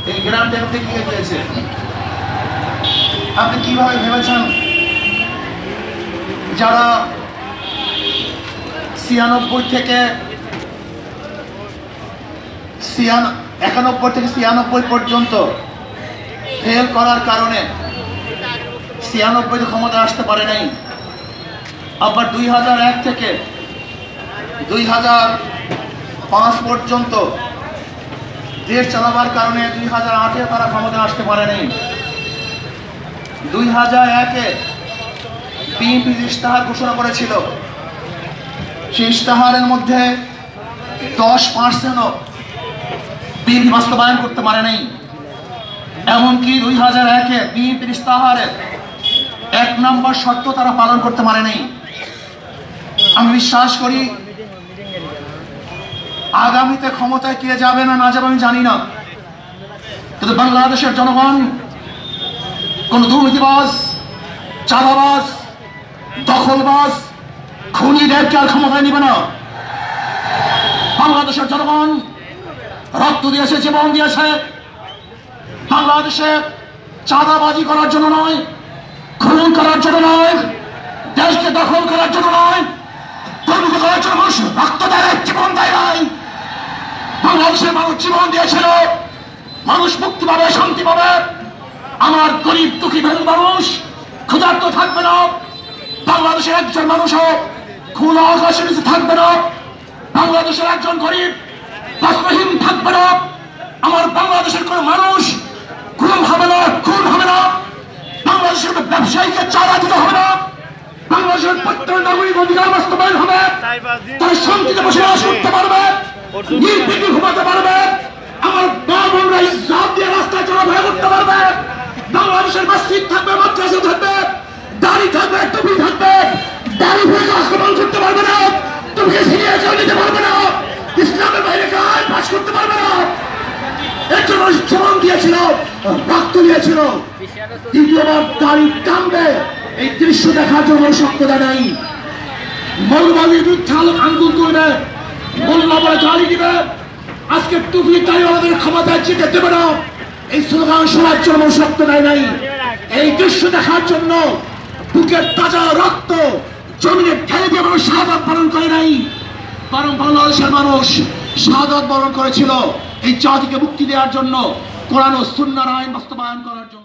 এই গ্রামটা থেকে গিয়েছে। আপনি কিভাবে ভেবেছেন যারা 91 থেকে 96 পর্যন্ত ফেল করার কারণে 96 ক্ষমতা আসতে পারে নাই, আবার 2001 থেকে 2005 পর্যন্ত দেশ চালাবার কারণে 2008-এ তারা ক্ষমতা আসতে পারে নাই। 2001-এ বিএনপি ইশতেহার ঘোষণা করেছিল, সেই ইশতেহারের মধ্যে 10%ও বিএনপি বাস্তবায়ন করতে পারে নাই। এমনকি 2001-এ বিএনপির ইশতেহারে 1 নম্বর শর্ত তারা পালন করতে পারে নাই। আমি বিশ্বাস করি আগামীতে ক্ষমতায় কে যাবে না যাবে আমি জানি না, কিন্তু বাংলাদেশের জনগণ কোন দুর্নীতিবাজ, চাঁদাবাজ, দখলবাজ, খুনিদেরকে আর ক্ষমতায় নিবে না। বাংলাদেশের জনগণ রক্ত দিয়েছে, জীবন দিয়েছে বাংলাদেশে চাঁদাবাজি করার জন্য নয়, খুন করার জন্য নয়, দেশকে দখল করার জন্য নয়, দুর্নীতি করার জন্য মানুষ রক্ত দেয়, জীবন দেয় নাই। বাংলাদেশের মানুষ জীবন দিয়েছিল, মানুষ মুক্তি পাবে, শান্তি পাবে। আমার গরিব দুঃখী মানুষ ক্ষুধার্ত থাকবে না, বাংলাদেশের একজন মানুষও খোলা আকাশের নিচে থাকবে না, বাংলাদেশের একজন গরিব বস্ত্রহীন থাকবে না, আমার বাংলাদেশের কোন মানুষ খুন হবে না, খুন হবে না, বাংলাদেশের ব্যবসায়ীকে চাঁদা দিতে হবে না, বাংলাদেশের প্রত্যেক নাগরিক অধিকার বাস্তবায়ন হবে, তারা শান্তিতে বসে বাস করতে পারবে, নির্বিঘ্নে ঘুমাতে পারবে, আমার মা বোনরা ইজ্জত দিয়ে রাস্তায় চলাফেরা করতে পারবে, বাংলাদেশের মসজিদ থাকবে, মাদ্রাসা থাকবে, দাড়ি থাকবে, টুপি থাকবে, দাড়ি ভেঙে আক্রমণ করতে পারবে না, তুমি সিরিয়া কেউ নিতে পারবে না, ইসলামের বাইরে গায়ে পাশ করতে পারবে না। একজন মানুষ জীবন দিয়েছিল, রক্ত দিয়েছিল, দ্বিতীয়বার দাড়ি টানবে, এই দৃশ্য দেখার জন্য সক্ষমতা নেই। মৌলবাদীর বিরুদ্ধে আন্দোলন করবে, মোল্লা বলে গাড়ি দিবে, আজকে টুপি দাড়ি আমাদের ক্ষমতায় যেতে দেবে না, এই স্লোগান শোনার জন্য সক্ষমতা নাই। এই দৃশ্য দেখার জন্য বুকের তাজা রক্ত জমিনে ঢেলে দিয়ে মানুষ শাহাদাত বরণ করে নাই, বরং বাংলাদেশের মানুষ শাহাদাত বরণ করেছিল এই জাতিকে মুক্তি দেওয়ার জন্য, কোরআন ও সুন্নাহর আইন বাস্তবায়ন করার জন্য।